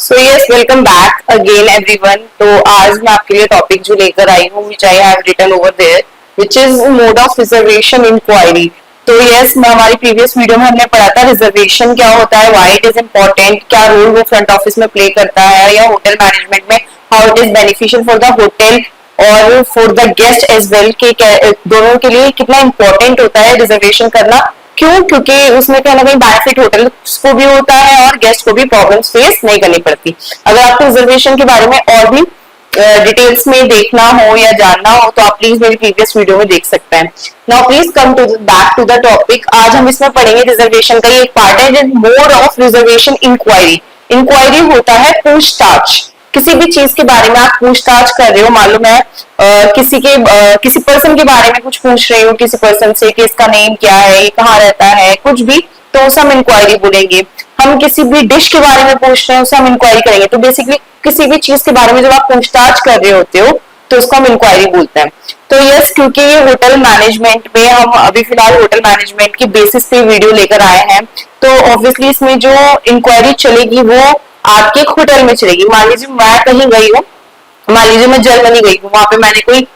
So yes welcome back again everyone. तो आज मैं आपके लिए टॉपिक जो लेकर आई हूँ which I have written over there which is mode of reservation inquiry. तो यस मैं हमारी प्रीवियस वीडियो में हमने पढ़ा था रिजर्वेशन क्या होता है, व्हाई इट इज इम्पोर्टेंट, क्या रोल वो फ्रंट ऑफिस में प्ले करता है या होटल मैनेजमेंट में, how it is beneficial for the hotel और for the guest as well के दोनों के लिए कितना इंपॉर्टेंट होता है रिजर्वेशन करना। क्यों? क्योंकि उसमें कहीं ना कहीं बेनिफिट होटल को भी होता है और गेस्ट को भी प्रॉब्लम्स फेस नहीं करनी पड़ती। अगर आपको रिजर्वेशन के बारे में और भी डिटेल्स में देखना हो या जानना हो तो आप प्लीज मेरी प्रीवियस वीडियो में देख सकते हैं। Now please come to back to the topic. आज हम इसमें पढ़ेंगे रिजर्वेशन का ही एक पार्ट है, mode of reservation inquiry. Inquiry होता है पूछताछ। किसी भी चीज के बारे में आप पूछताछ कर रहे हो, मालूम है किसी पर्सन के बारे में कुछ पूछ रहे हो किसी पर्सन से कि इसका नेम क्या है, ये कहाँ रहता है, कुछ भी, तो उसे हम इंक्वायरी बोलेंगे। हम किसी भी डिश के बारे में पूछ रहे हैं उसे हम इंक्वायरी करेंगे। तो बेसिकली किसी भी चीज के बारे में जब आप पूछताछ कर रहे होते हो तो उसको हम इंक्वायरी बोलते हैं। तो यस, क्योंकि ये होटल मैनेजमेंट में हम अभी फिलहाल होटल मैनेजमेंट की बेसिस पे वीडियो लेकर आए हैं, तो ऑब्वियसली इसमें जो इंक्वायरी चलेगी वो आपके होटल में चलेगी। मान लीजिए मैं कहीं गई हूँ, मान लीजिए मैं जर्मनी गई हूँ, वहां पे मैंने कोई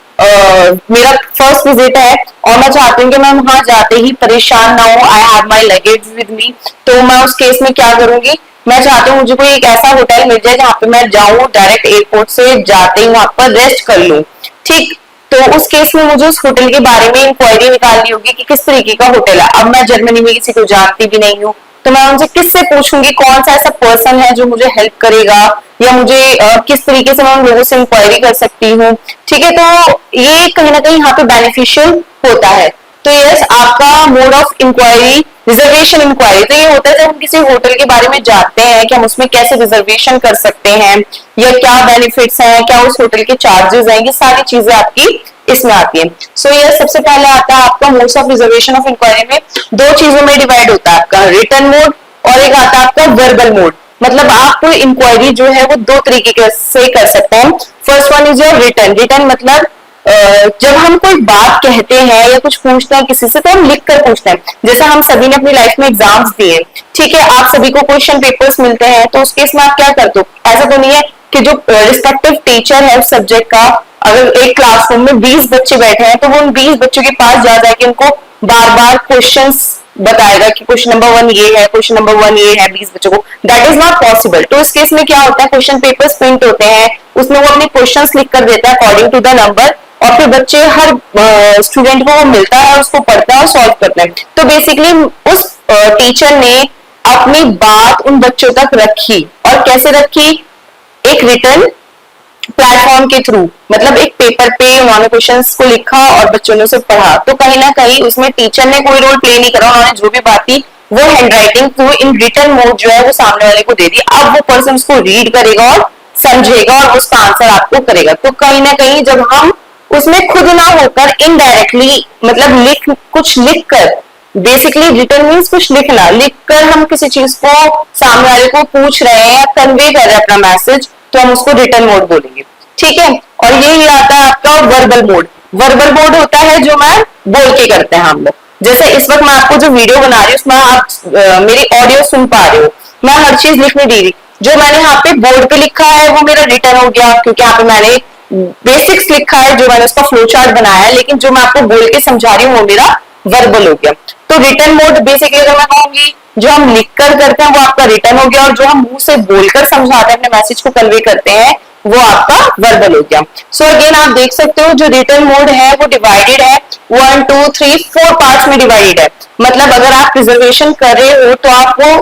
मेरा फर्स्ट विजिट है और मैं चाहती हूँ कि मैं वहां जाते ही परेशान ना हो, I have my luggage with me. तो मैं उस केस में क्या करूंगी, मैं चाहती हूँ मुझे कोई एक ऐसा होटल मिल जाए जहाँ पे मैं जाऊँ, डायरेक्ट एयरपोर्ट से जाते ही वहां पर रेस्ट कर लूँ। ठीक, तो उस केस में मुझे उस होटल के बारे में इंक्वायरी निकालनी होगी कि किस तरीके का होटल है। अब मैं जर्मनी में किसी को जानती भी नहीं हूँ तो मैं उनसे किससे पूछूंगी, कौन सा ऐसा पर्सन है जो मुझे हेल्प करेगा या मुझे किस तरीके से मैं उन लोगों से इंक्वायरी कर सकती हूँ। ठीक है, तो ये कहीं ना कहीं यहाँ पे बेनिफिशियल होता है। तो यस, आपका mode of inquiry reservation inquiry तो ये होता है जब हम किसी होटल के बारे में जानते हैं कि हम उसमें कैसे रिजर्वेशन कर सकते हैं या क्या बेनिफिट्स हैं, क्या उस होटल के चार्जेस हैं, ये सारी चीजें आपकी इसमें आती है। सो ये सबसे पहले आता है आपका modes of reservation of inquiry में दो चीजों में डिवाइड होता है, आपका रिटन मोड और एक आता है आपका वर्बल मोड। मतलब आप इंक्वायरी जो है वो दो तरीके से कर सकते हैं। First one is your written. Written मतलब जब हम कोई बात कहते हैं या कुछ पूछते हैं किसी से तो हम लिख कर पूछते हैं। जैसे हम सभी ने अपनी लाइफ में एग्जाम्स दिए, ठीक है, आप सभी को क्वेश्चन पेपर्स मिलते हैं, तो उस केस में आप क्या करते हो, ऐसा तो नहीं है कि जो रिस्पेक्टिव टीचर है उस सब्जेक्ट का, अगर एक क्लासरूम में 20 बच्चे बैठे हैं तो वो उन 20 बच्चों के पास जा जाके उनको बार बार क्वेश्चंस बताएगा कि क्वेश्चन नंबर 1 ये है, क्वेश्चन नंबर 1 ये है 20 बच्चों को, दैट इज नॉट पॉसिबल। तो इस केस में क्या होता है, क्वेश्चन पेपर्स प्रिंट होते हैं, उसमें वो अपने क्वेश्चंस लिख कर देता है अकॉर्डिंग टू द नंबर, और फिर बच्चे हर स्टूडेंट को वो मिलता है, उसको पढ़ता है और सॉल्व करता है। तो बेसिकली उस टीचर ने अपनी बात उन बच्चों तक रखी, और कैसे रखी, एक रिटर्न प्लेटफॉर्म के थ्रू, मतलब एक पेपर पे उन्होंने क्वेश्चंस को लिखा और बच्चों ने उसे पढ़ा। तो कहीं ना कहीं उसमें टीचर ने कोई रोल प्ले नहीं करा, उन्होंने जो भी बात थी वो handwriting through in written mode जो है वो सामने वाले को दे दी। अब वो पर्सन उसको रीड करेगा और समझेगा और उसका आंसर आपको करेगा। तो कहीं ना कहीं जब हम उसमें खुद ना होकर इनडायरेक्टली, मतलब कुछ लिख कर, बेसिकली रिटर्न मीन्स कुछ लिखना, लिखकर हम किसी चीज को सामने वाले को पूछ रहे हैं या कन्वे कर रहे हैं अपना मैसेज, तो हम उसको रिटर्न मोड बोलेंगे। ठीक है, और यही आता है आपका वर्बल मोड। वर्बल मोड होता है जो मैं बोल के करते हैं हम लोग। जैसे इस वक्त मैं आपको जो वीडियो बना रही हूँ उसमें आप मेरी ऑडियो सुन पा रहे हो, मैं हर चीज लिखने दे रही, जो मैंने यहाँ पे बोर्ड पे लिखा है वो मेरा रिटर्न हो गया, क्योंकि यहाँ पे मैंने बेसिक्स लिखा है, जो मैंने उसका फ्लो चार्ट बनाया है, लेकिन जो मैं आपको बोल के समझा रही हूँ वो मेरा वर्बल हो गया। तो रिटर्न मोड बेसिकली अगर मैं कहूंगी, जो हम लिखकर करते हैं वो आपका रिटर्न हो गया, और जो हम मुंह से बोलकर समझाते हैं, अपने मैसेज को कन्वे करते हैं, वो आपका वर्बल हो गया। सो अगेन आप देख सकते हो जो रिटर्न मोड है वो डिवाइडेड है 1 2 3 4 पार्ट्स में डिवाइडेड है। मतलब अगर आप रिजर्वेशन कर रहे हो तो आपको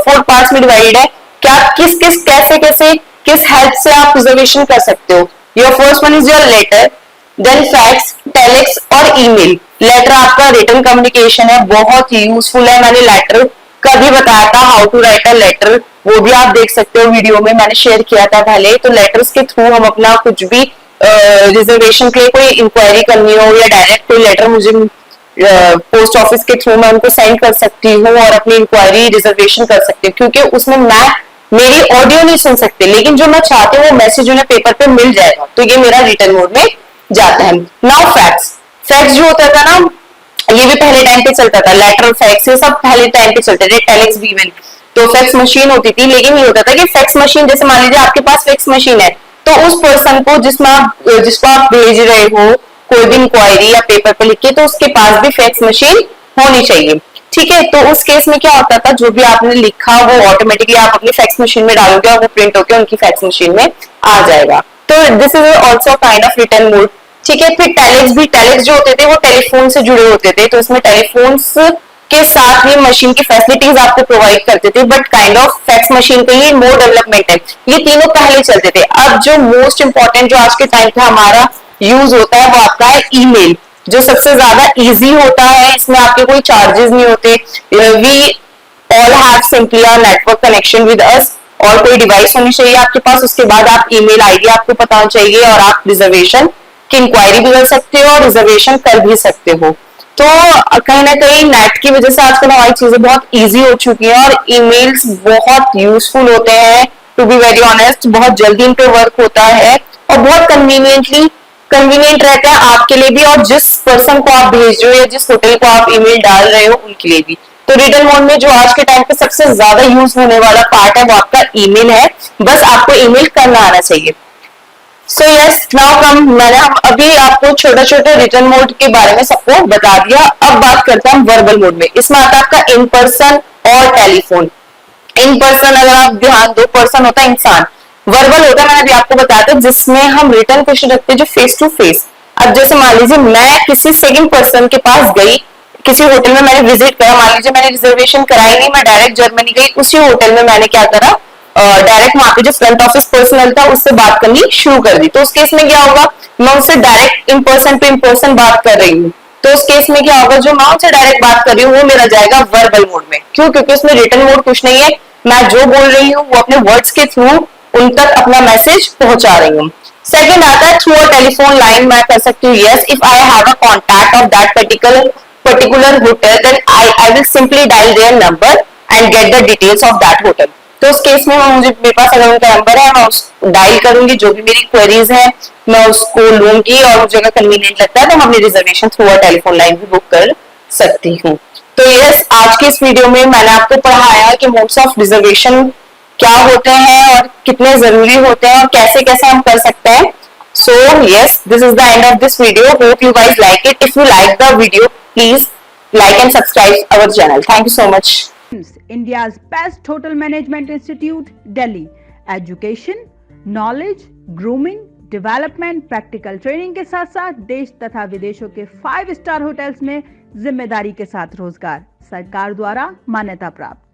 4 पार्ट्स में डिवाइडेड है। क्या किस किस कैसे कैसे किस हेल्प से आप रिजर्वेशन कर सकते हो। Your first one is your letter, then fax, telex और ईमेल। लेटर आपका रिटन कम्युनिकेशन है, बहुत यूजफुल है। मैंने लेटर का भी बताया था, how to write a letter, वो भी आप देख सकते हो, वीडियो में मैंने शेयर किया था पहले। तो लेटर्स के थ्रू हम अपना कुछ भी रिजर्वेशन के लिए कोई इंक्वायरी करनी हो या डायरेक्ट कोई लेटर मुझे पोस्ट ऑफिस के थ्रू मैं उनको सेंड कर सकती हूँ और अपनी इंक्वायरी रिजर्वेशन कर सकती हूँ, क्योंकि उसमें मैं मेरी ऑडियो नहीं सुन सकते, लेकिन जो मैं चाहती हूँ वो मैसेज उन्हें पेपर पे मिल जाएगा। तो ये मेरा रिटर्न मोड में जाता है। नाउ फैक्स, फैक्स जो होता था ना, ये भी पहले टाइम पे चलता था, लेटर फैक्स ये सब पहले टाइम पे चलते थे, टेलेक्स भी इवन। तो फैक्स मशीन होती थी, लेकिन ये होता था कि फैक्स मशीन, जैसे मान लीजिए आपके पास फैक्स मशीन है, तो उस पर्सन को जिसको आप भेज रहे हो कोई भी इंक्वायरी या पेपर पे लिख के, तो उसके पास भी फैक्स मशीन होनी चाहिए। ठीक है, तो उस केस में क्या होता था, जो भी आपने लिखा वो ऑटोमेटिकली आप अपनी फैक्स मशीन में डालोगे और वो प्रिंट होकर उनकी फैक्स मशीन में आ जाएगा। तो this is also kind of return mode. ठीक है, फिर टेलेक्स भी, टेलेक्स जो होते थे वो टेलीफोन से जुड़े होते थे, तो इसमें टेलीफोन्स के साथ ही मशीन की फैसिलिटीज आपको प्रोवाइड करते थे, but kind of fax machine का ये मोर डेवलपमेंट है। ये तीनों पहले चलते थे। अब जो मोस्ट इंपॉर्टेंट जो आज के टाइम पे हमारा यूज होता है वो आपका है ईमेल, जो सबसे ज्यादा इजी होता है, इसमें आपके कोई चार्जेस नहीं होते। We all have simply a network connection with us, और कोई डिवाइस होनी चाहिए आपके पास, उसके बाद आप ईमेल आईडी आपको पता होना चाहिए, और आप रिजर्वेशन की इंक्वायरी भी कर सकते हो और रिजर्वेशन कर भी सकते हो। तो कहीं ना कहीं नेट की वजह से आजकल हमारी चीजें बहुत इजी हो चुकी हैं, और ईमेल्स बहुत यूजफुल होते हैं। टू बी वेरी ऑनेस्ट, बहुत जल्दी इन पे वर्क होता है और बहुत कन्वीनियंट रहता है आपके लिए भी, और जिस पर्सन को आप भेज रहे हो या जिस होटल को आप ईमेल डाल रहे हो उनके लिए भी। तो रिटर्न मोड में जो आज के टाइम पे सबसे ज्यादा यूज होने वाला पार्ट है वो आपका ईमेल है। बस आपको ईमेल करना आना चाहिए। सो यस, नाउ कम, मैंने हम अभी आपको छोटा छोटा रिटर्न मोड के बारे में सबको बता दिया। अब बात करते हैं वर्बल मोड में। इसमें आता है आपका इन पर्सन और टेलीफोन। इन पर्सन अगर आप ध्यान दो, पर्सन होता है इंसान, वर्बल होता है मैंने अभी आपको बताया था जिसमें हम रिटर्न क्वेश्चन रखते हैं जो फेस टू फेस। अब जैसे मान लीजिए मैं किसी सेकंड पर्सन के पास गई, किसी होटल में मैंने विजिट करा, मान लीजिए मैंने रिजर्वेशन कराई नहीं, मैं डायरेक्ट जर्मनी गई, उसी होटल में मैंने क्या करा, डायरेक्ट वहां पे जो फ्रंट ऑफिस पर्सनल था उससे बात करनी शुरू कर दी। तो उस केस में क्या होगा, मैं उससे direct in person to in person बात कर रही हूँ। तो उस केस में क्या होगा, जो मैं उनसे डायरेक्ट बात कर रही हूँ वो मेरा जाएगा वर्बल मोड में। क्यों? क्योंकि उसमें रिटर्न मोड कुछ नहीं है, मैं जो बोल रही हूँ वो अपने वर्ड्स के थ्रू उन तक अपना मैसेज पहुंचा रही हूँ। सेकंड आता है थ्रू अ टेलीफोन लाइन। मैं कर सकती हूँ yes, if I have a contact of that particular hotel, then I will simply dial their number and get the details of that hotel. तो उस केस में मुझे, मेरे पास अगर उनका नंबर है, मैं उस डायल करूंगी, जो भी मेरी क्वेरीज है मैं उसको लूंगी, और मुझे अगर कन्वीनियंट लगता है तो मैं अपनी reservation through a telephone line भी बुक कर सकती हूँ। तो यस, आज के इस वीडियो में मैंने आपको पढ़ाया कि मोड्स ऑफ रिजर्वेशन क्या होते हैं और कितने जरूरी होते हैं और कैसे कैसे हम कर सकते हैं। So yes, this is the end of this video. Hope you guys like it. If you like the video, please like and subscribe our channel. Thank you so much. India's best hotel management institute, Delhi. Education, knowledge, grooming, development, practical training के साथ साथ देश तथा विदेशों के 5 star hotels में जिम्मेदारी के साथ रोजगार, सरकार द्वारा मान्यता प्राप्त।